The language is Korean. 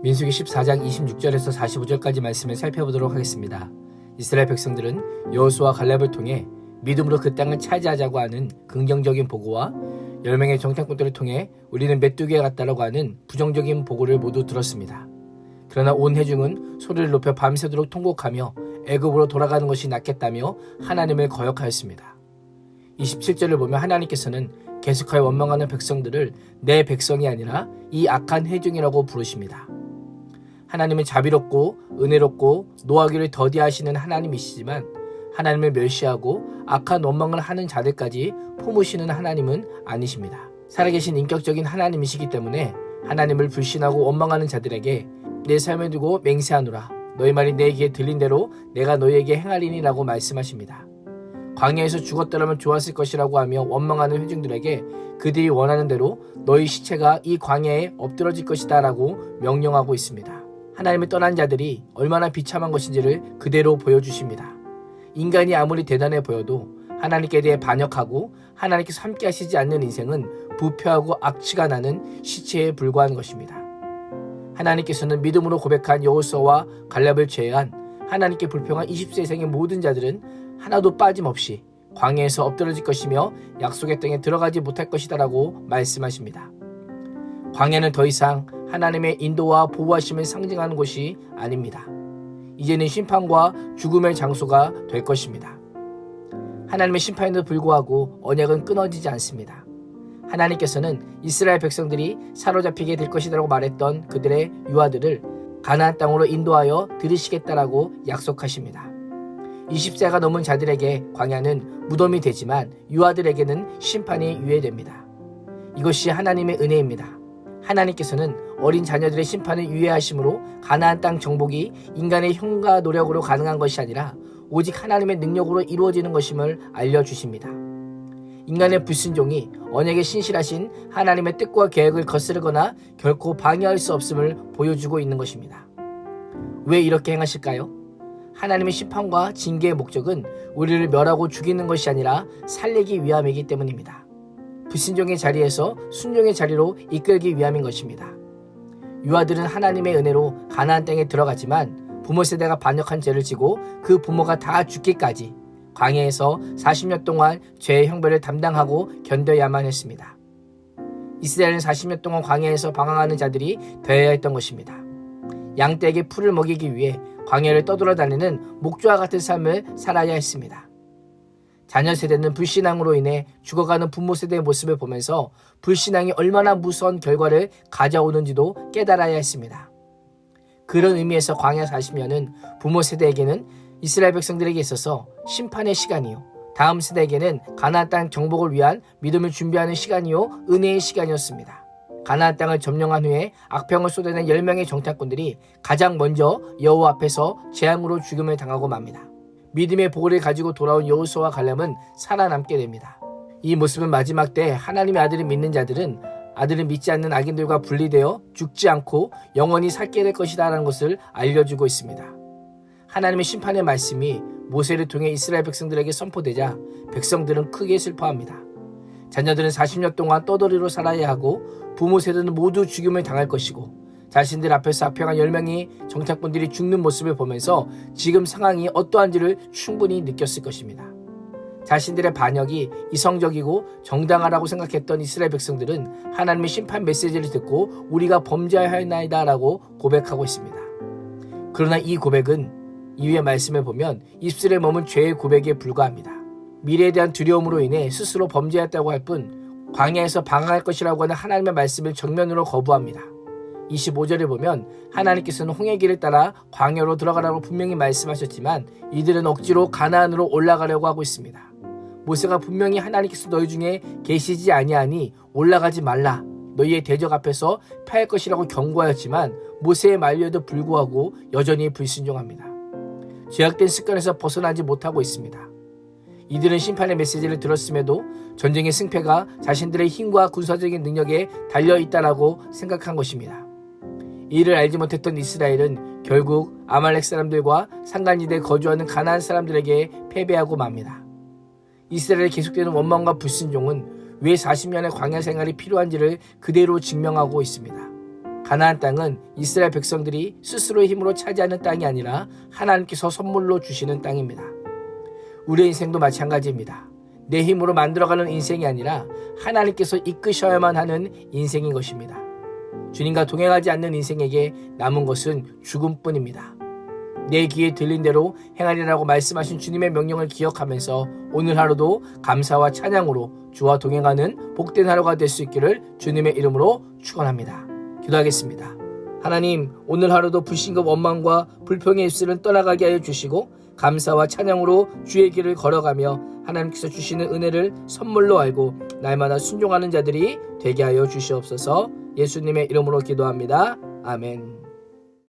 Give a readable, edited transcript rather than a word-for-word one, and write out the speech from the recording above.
민수기 14장 26절에서 45절까지 말씀을 살펴보도록 하겠습니다. 이스라엘 백성들은 여호수아와 갈렙을 통해 믿음으로 그 땅을 차지하자고 하는 긍정적인 보고와 10명의 정탐꾼들을 통해 우리는 메뚜기에 같다라고 하는 부정적인 보고를 모두 들었습니다. 그러나 온 회중은 소리를 높여 밤새도록 통곡하며 애굽으로 돌아가는 것이 낫겠다며 하나님을 거역하였습니다. 27절을 보면 하나님께서는 계속하여 원망하는 백성들을 내 백성이 아니라 이 악한 회중이라고 부르십니다. 하나님은 자비롭고 은혜롭고 노하기를 더디하시는 하나님이시지만 하나님을 멸시하고 악한 원망을 하는 자들까지 품으시는 하나님은 아니십니다. 살아계신 인격적인 하나님이시기 때문에 하나님을 불신하고 원망하는 자들에게 내 삶을 두고 맹세하노라. 너희 말이 내 귀에 들린 대로 내가 너희에게 행하리니 라고 말씀하십니다. 광야에서 죽었더라면 좋았을 것이라고 하며 원망하는 회중들에게 그들이 원하는 대로 너희 시체가 이 광야에 엎드러질 것이다 라고 명령하고 있습니다. 하나님을 떠난 자들이 얼마나 비참한 것인지를 그대로 보여주십니다. 인간이 아무리 대단해 보여도 하나님께 대해 반역하고 하나님께서 함께 하시지 않는 인생은 부패하고 악취가 나는 시체에 불과한 것입니다. 하나님께서는 믿음으로 고백한 여호수아와 갈렙을 제외한 하나님께 불평한 20세생의 모든 자들은 하나도 빠짐없이 광야에서 엎드러질 것이며 약속의 땅에 들어가지 못할 것이다 라고 말씀하십니다. 광야는 더 이상 하나님의 인도와 보호하심을 상징하는 곳이 아닙니다. 이제는 심판과 죽음의 장소가 될 것입니다. 하나님의 심판에도 불구하고 언약은 끊어지지 않습니다. 하나님께서는 이스라엘 백성들이 사로잡히게 될 것이라고 말했던 그들의 유아들을 가나안 땅으로 인도하여 들이시겠다라고 약속하십니다. 20세가 넘은 자들에게 광야는 무덤이 되지만 유아들에게는 심판이 유예됩니다. 이것이 하나님의 은혜입니다. 하나님께서는 어린 자녀들의 심판을 유예하심으로 가나안 땅 정복이 인간의 힘과 노력으로 가능한 것이 아니라 오직 하나님의 능력으로 이루어지는 것임을 알려주십니다. 인간의 불순종이 언약에 신실하신 하나님의 뜻과 계획을 거스르거나 결코 방해할 수 없음을 보여주고 있는 것입니다. 왜 이렇게 행하실까요? 하나님의 심판과 징계의 목적은 우리를 멸하고 죽이는 것이 아니라 살리기 위함이기 때문입니다. 불순종의 자리에서 순종의 자리로 이끌기 위함인 것입니다. 유아들은 하나님의 은혜로 가나안 땅에 들어가지만 부모 세대가 반역한 죄를 지고 그 부모가 다 죽기까지 광야에서 40년 동안 죄의 형벌을 담당하고 견뎌야만 했습니다. 이스라엘은 40년 동안 광야에서 방황하는 자들이 되어야 했던 것입니다. 양떼에게 풀을 먹이기 위해 광야를 떠돌아다니는 목조와 같은 삶을 살아야 했습니다. 자녀 세대는 불신앙으로 인해 죽어가는 부모 세대의 모습을 보면서 불신앙이 얼마나 무서운 결과를 가져오는지도 깨달아야 했습니다. 그런 의미에서 광야 40년은 부모 세대에게는 이스라엘 백성들에게 있어서 심판의 시간이요, 다음 세대에게는 가나안 땅 정복을 위한 믿음을 준비하는 시간이요, 은혜의 시간이었습니다. 가나안 땅을 점령한 후에 악평을 쏟아낸 10명의 정탐꾼들이 가장 먼저 여호와 앞에서 재앙으로 죽음을 당하고 맙니다. 믿음의 보고를 가지고 돌아온 여호수아와 갈렙은 살아남게 됩니다. 이 모습은 마지막 때 하나님의 아들을 믿는 자들은 아들을 믿지 않는 악인들과 분리되어 죽지 않고 영원히 살게 될 것이다 라는 것을 알려주고 있습니다. 하나님의 심판의 말씀이 모세를 통해 이스라엘 백성들에게 선포되자 백성들은 크게 슬퍼합니다. 자녀들은 40년 동안 떠돌이로 살아야 하고 부모 세대는 모두 죽임을 당할 것이고 자신들 앞에서 악평한 10명의 정탐꾼들이 죽는 모습을 보면서 지금 상황이 어떠한지를 충분히 느꼈을 것입니다. 자신들의 반역이 이성적이고 정당하다고 생각했던 이스라엘 백성들은 하나님의 심판 메시지를 듣고 우리가 범죄하였나이다 라고 고백하고 있습니다. 그러나 이 고백은 이후의 말씀을 보면 입술에 머문 죄의 고백에 불과합니다. 미래에 대한 두려움으로 인해 스스로 범죄했다고 할 뿐 광야에서 방황할 것이라고 하는 하나님의 말씀을 정면으로 거부합니다. 25절을 보면 하나님께서는 홍해 길을 따라 광야로 들어가라고 분명히 말씀하셨지만 이들은 억지로 가나안으로 올라가려고 하고 있습니다. 모세가 분명히 하나님께서 너희 중에 계시지 아니하니 올라가지 말라, 너희의 대적 앞에서 패할 것이라고 경고하였지만 모세의 말에도 불구하고 여전히 불순종합니다. 죄악된 습관에서 벗어나지 못하고 있습니다. 이들은 심판의 메시지를 들었음에도 전쟁의 승패가 자신들의 힘과 군사적인 능력에 달려있다라고 생각한 것입니다. 이를 알지 못했던 이스라엘은 결국 아말렉 사람들과 산간지대에 거주하는 가나안 사람들에게 패배하고 맙니다. 이스라엘의 계속되는 원망과 불순종은 왜 40년의 광야 생활이 필요한지를 그대로 증명하고 있습니다. 가나안 땅은 이스라엘 백성들이 스스로의 힘으로 차지하는 땅이 아니라 하나님께서 선물로 주시는 땅입니다. 우리의 인생도 마찬가지입니다. 내 힘으로 만들어가는 인생이 아니라 하나님께서 이끄셔야만 하는 인생인 것입니다. 주님과 동행하지 않는 인생에게 남은 것은 죽음뿐입니다. 내 귀에 들린 대로 행하리라고 말씀하신 주님의 명령을 기억하면서 오늘 하루도 감사와 찬양으로 주와 동행하는 복된 하루가 될 수 있기를 주님의 이름으로 축원합니다. 기도하겠습니다. 하나님, 오늘 하루도 불신과 원망과 불평의 입술은 떠나가게 하여 주시고 감사와 찬양으로 주의 길을 걸어가며 하나님께서 주시는 은혜를 선물로 알고 날마다 순종하는 자들이 되게 하여 주시옵소서. 예수님의 이름으로 기도합니다. 아멘.